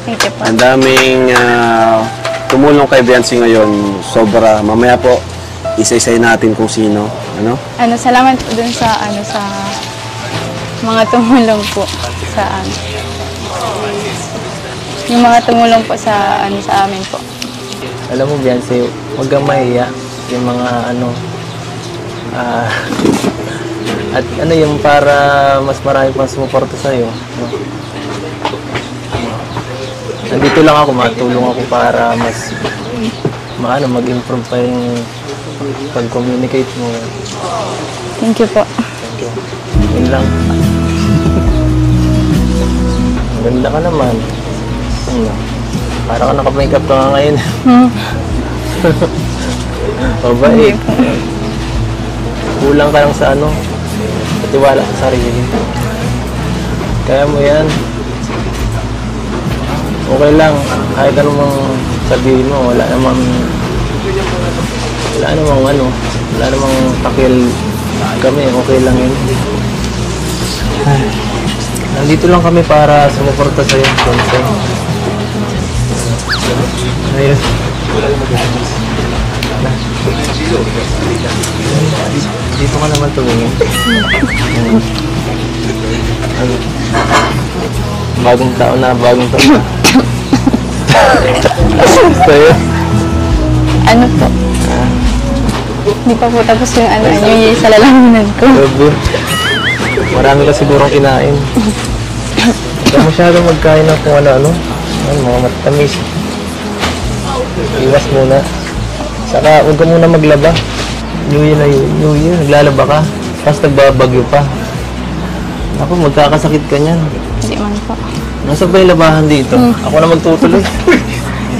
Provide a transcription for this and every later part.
Thank you po. Ang daming tumulong kay Biancy ngayon. Sobra. Mamaya po, isa-isay natin kung sino. Ano? Salamat po dun sa, sa mga tumulong po sa yung mga tumulong po sa, sa amin po. Alam mo, Biancy, huwag kang mahiya. Yung mga at yung para mas marami pang sumuporta sa'yo. No? Nandito lang ako, matulong ako para mas mag-improve pa yung pag-communicate mo. Thank you po. Thank you. Yun lang. Ganda ka naman. Para ka naka-makeup ka nga ngayon. Mabait. Kulang ka lang sa patiwala sa sarili. Kaya mo yan. Okay lang. Kahit anong sabihin mo, wala namang takil kami. Okay lang yun. Nandito lang kami para sumuporta sa'yo. Ayun. Dito ka naman tumingin. Bagong taon na. Sa'yo? Ano po? Hindi pa po tapos yung yung sa lalamunan ko. Marami ka sigurong kinain. Huwag ka masyadong magkain ng kung ano. Mga matamis. Iwas muna. Saka huwag ka muna maglaba. New Year, naglalaba ka. Tapos nagbabagyo pa. Ako, magkakasakit ka niyan. Hindi man po. Nasaan ba yung labahan dito? Ako na magtutuloy.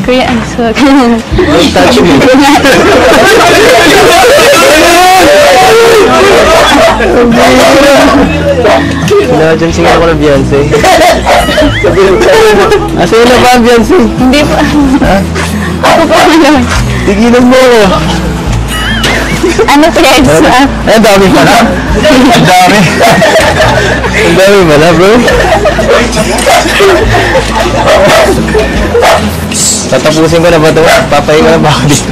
Kuya, Don't touch me. Pinajansin ako na Beyonce. Asa yung labahan, Beyonce? Hindi po. Ha? Ako po naman. Tigilan mo. Ano po yan? Ay, ang dami pala. Ang dami. Ang dami pala, bro. Tatapusin ko na ba ito? Papahinga na ba ako dito?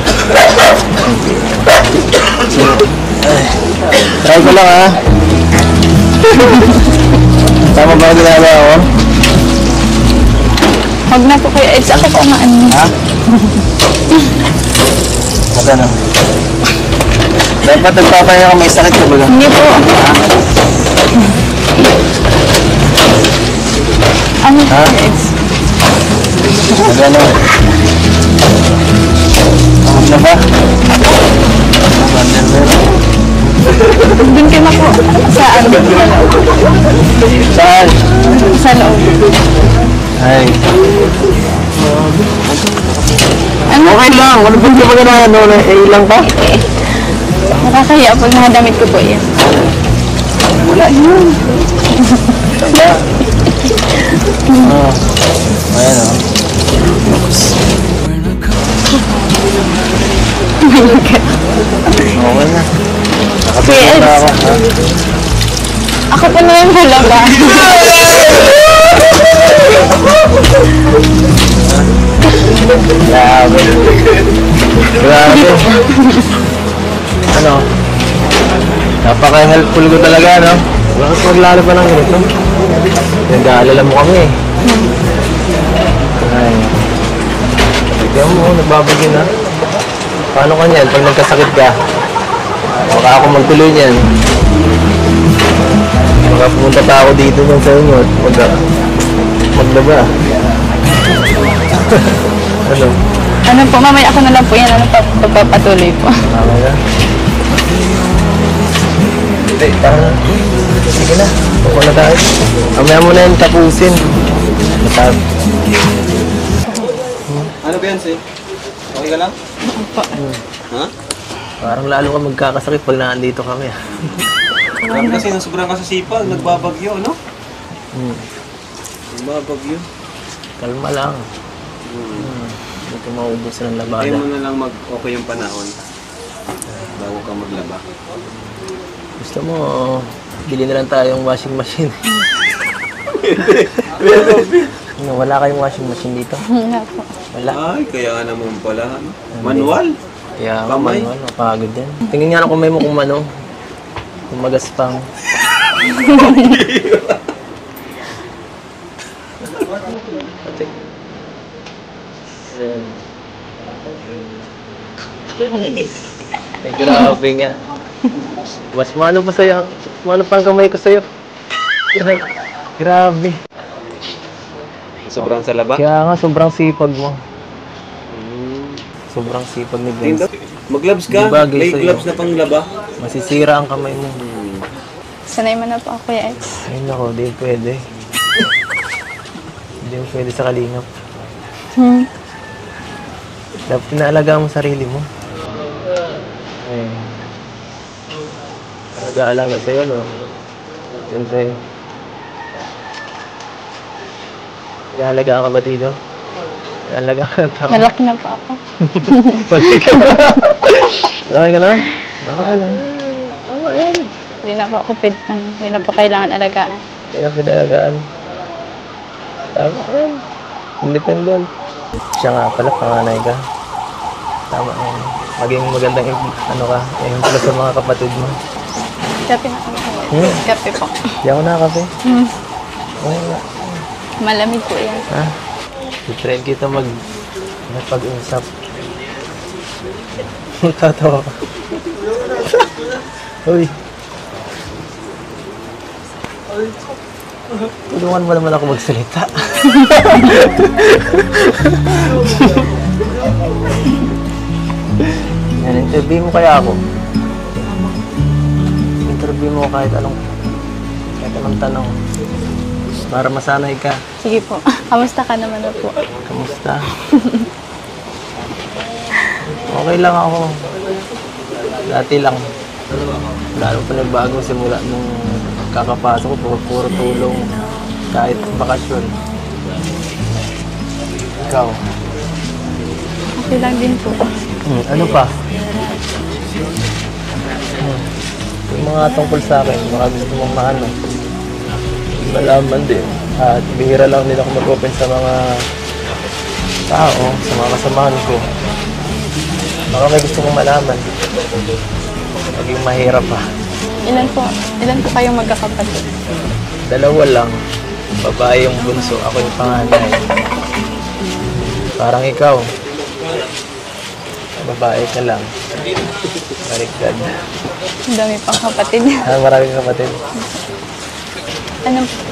Try ko lang, ha? Tama ba ang ginagawa ko? Huwag na po kayo. Ako po ang Ha? Magano? Dapat nagpapahinga ka, may sakit ka ba? Hindi po. Ano po? Magano? Amag na ba? Doon ka na po. Saan? Saan? Sa loob. Ay. Ano? Okay lang. Ano ba hindi pa gano'n? Ilang pa? Nakakahiya po yung mga damit ko po yan. Wala yun. Ayan o. Okay na. Nakapagod na ako. Ako po na yung hula ba? Grabe. Grabe. Ano? Napaka-helpful ko talaga, no? Bakit maglalo pa ng ganito? Nag-aalala mo kami, Ay. Tignan mo, nagbabagin na. Paano ka niyan? Pag nagkasakit ka, baka ako magtuloy niyan. Baka pumunta pa ako dito sa inyo at maglaba. Ano? Ano po, mamaya ako na lang po yan. Pagpapatuloy po. Mamaya. Tara na. Sige na. Pupo na tayo. Mamaya mo na yung tapusin. Matab. Ano ba yan, Sid? Okay ka lang? Opo. Ha? Parang lalo ka magkakasakit pag naandito kami. Grabe kasi sobrang ka sa sipag, nagbabagyo, no? Nagbabagyo. Kalma lang. Ito maubos ng labada. Kaya mo na lang mag-okay yung panahon bago ka maglaba. Gusto mo, bili na lang tayong washing machine. Ano, wala kayong washing machine dito? Wala po. Wala. Ay, kaya nga naman pala. Manual? Kaya nga, Kamay? ano, pagod yan. Tingin nga na kamay mo kung ano. Kung magaspang. Ate. Ay, grabe nga. Mas mano pa sa'yo. Mano pa ang kamay ko sa'yo. Grabe. Sobrang salaba? Kaya nga, sobrang sipag mo. Sobrang sipag ni Vince. Mag-gloves ka? Di bagay May sa'yo. gloves na panglaba? Masisira ang kamay mo. Sanay mo na po ako, Kuya X. Ay nako, di pwede. Hindi mo pwede sa kalingap. Hmm. Dapat inaalagaan mo sarili mo. Ay. Nag-aalaga sa'yo, no? Yun sa'yo. Nag-aalaga ka ba dito? Nag-aalaga ka ng tao? Malaki na po ako. Malaki ka na? Malaki ka na? Malaki na. Hindi na po ako hindi na po kailangan alagaan. Hindi na pinalagaan. Tama ka yan. Independent. Siya nga pala, panganay ka. Tama yan. Maging magandang ano ka, impula sa mga kapatid mo. Kape na ako. Kape po. Hindi ako nakakape. Hmm. Oo nga. Malamig po yan. Ha? I-train kita napag-usap. Magtatawa ka. Uy. Tulungan mo naman ako magsalita. Yan, interview mo kaya ako. Interview mo kahit anong tanong. Para masanay ka. Sige po. Kamusta ka naman na po? Kamusta? Okay lang ako. Dati lang. Lalo pa nagbago simula nung kakapasok ko. Puro tulong. Kahit bakasyon. Ikaw? Okay lang din po. Ano pa? Yung mga tungkol sa akin, mga gusto mong maano. Malaman din. At bihira lang din ako mag-open sa mga tao, sa mga kasamahan ko. Baka may gusto kong malaman. Maging mahirap pa. Ilan po kayong magkakapatid? 2 lang. Babae yung bunso, ako yung panganay. Parang ikaw. Babae ka lang. Baliktad. Ang dami pang kapatid. Maraming kapatid.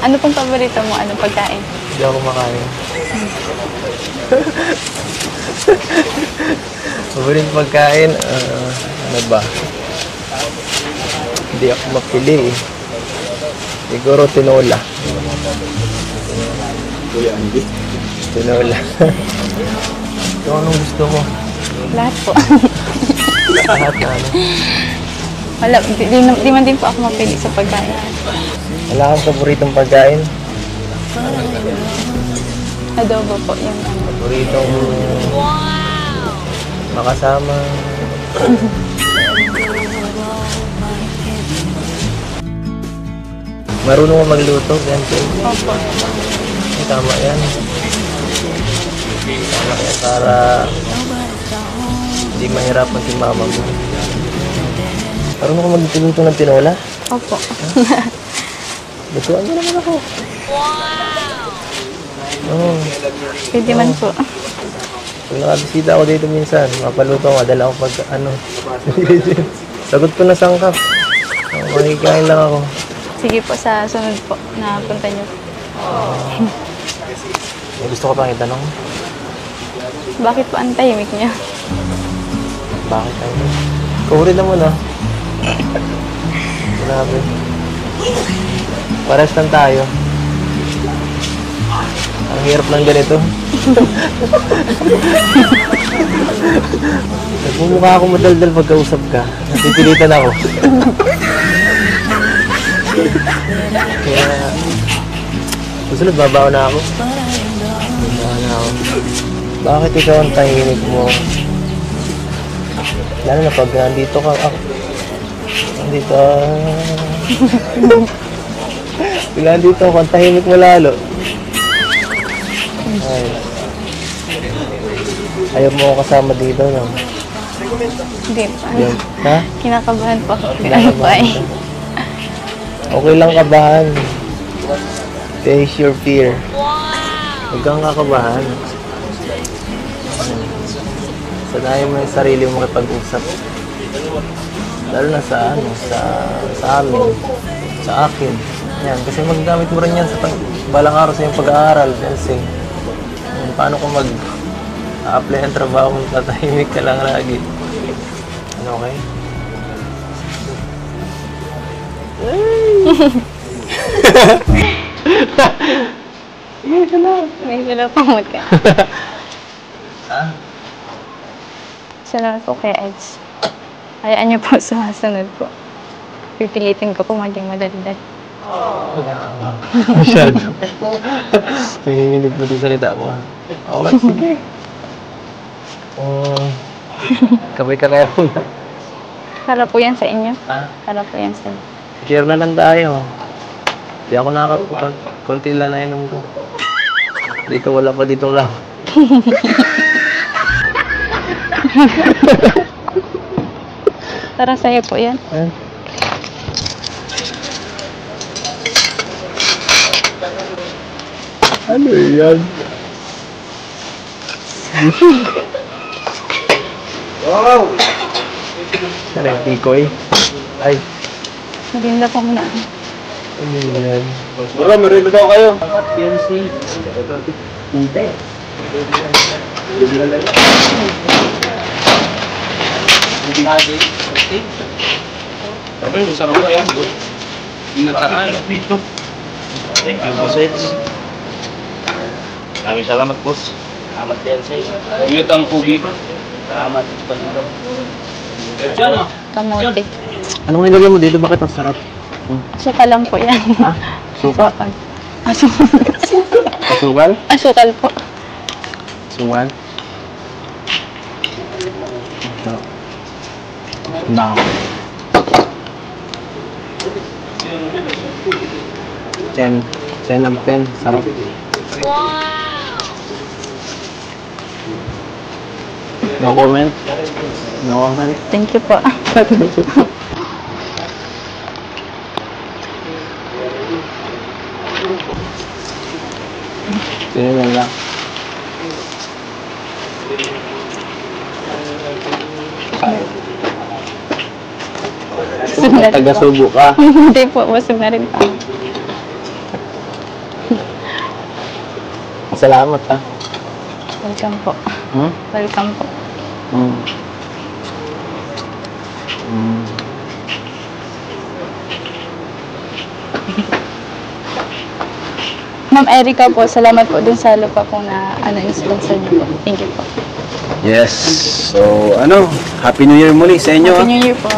Ano pong paborito mo? Anong pagkain? Hindi ako makain. Paborito pagkain, ano ba? Hindi ako mapili eh. Siguro tinola. Tinola. Ito anong gusto mo? Lahat po. Lahat na ano? Wala, di man din po ako mapili sa pagkain. Wala kang paboritong pagkain? Adobo po yung ano. Paboritong makasama? Marunong mo magluto, ganito. Opo. Ay, tama yan. Tama yan para hindi mahirapan si mama mo. Marunong ko magluto ng tinola? Opo. Lutuan mo naman ako. Oo. Pwede man po. Pag nakabisita ako dito minsan, mapaluto ako, dala ako pag ano. Sagot ko na sangkap. Makikain lang ako. Sige po, sa sunod po na punta niyo. May gusto ko pang itanong. Bakit po ang tahimik niya? Bakit tayo? Ikaw rin naman ah. Grabe. Pares lang tayo. Ang hirap lang ganito. Nagmumukha ako madaldal pagkausap ka. Napipilitan ako. Kaya, susunod, babaw na ako. Babaw na ako. Bakit ikaw ang tahimik mo? Lalo na pag nandito ka, nandito, pag nandito ako, ang tahimik mo lalo. Ayaw mo ako kasama dito, no? Hindi pa. Yan. Ha? Kinakabahan po ako. Ano pa eh. Okay lang kabahan. Face your fear. Huwag kang kakabahan. Sanayin mo yung sarili mo makipag-usap. Lalo na sa ano, sa amin, sa akin. Yan, kasi magagamit mo rin yan sa balang araw sa iyong pag-aaral. Kasi, paano kung apply ang trabaho kung tatahimik ka lang lagi? Ano, okay? May pinapamot ka. Ha? Salamat po kay Eds. Hayaan niyo po sumasunod po. Pipilitin ko po maging madaldal. Masyado. Nanginginig mo din salita mo. Okay, sige. Kabay ka kaya muna. Para po yan sa inyo. Ha? Para po yan sa inyo. Share na lang tayo. Hindi ako nakakapag. Konti lang na inom ko. Hindi ka wala pa dito lang. Para sa'yo po yan. Ano yan? Wow! Ano yung tikoy? Ay, Maganda po muna. ano yan? Bro, meron daw kayo. Hindi. Ay, masarap na yan. Ginataan. Thank you, boss Eds. Maraming salamat, boss. Salamat din sa iyo. Uyot ang pugi. Salamat, Panito. Kamote. Anong nilagay mo dito? Bakit ang sarap? Suka lang po yan. Suka? Asukal. Asukal? Asukal po. Asukal? No. 10 of 10. Sarap. No comment? No comment? Thank you po. Sino na lang? Taga-subo ka. Hindi po, busog na rin po. Salamat ha. Welcome po. Hmm? Welcome po. Ma'am Erica po, salamat po dun sa lupa po na sponsor niyo po. Thank you po. Yes. So, Happy New Year muli sa inyo. Happy New Year po.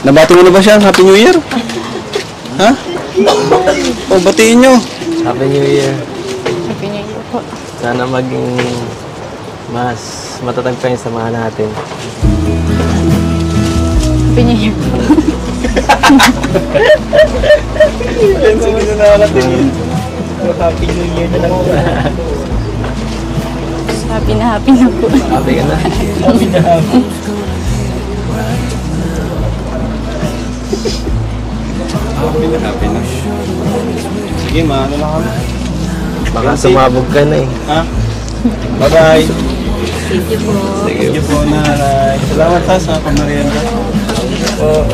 Nabati mo na ba siya? Happy New Year? Ha? O, batiin nyo. Happy New Year. Happy New Year po. Sana maging mas matatag pa yung samahan natin. Happy New Year po. Happy New Year na lang. Happy na po. Happy ka na? Happy na happy. Happy na. Sige, maano lang kami. Baka sumabog ka na eh. Ha? Bye-bye. Thank you po. Thank you po, nanay. Salamat ha sa pamarienda. Ito po.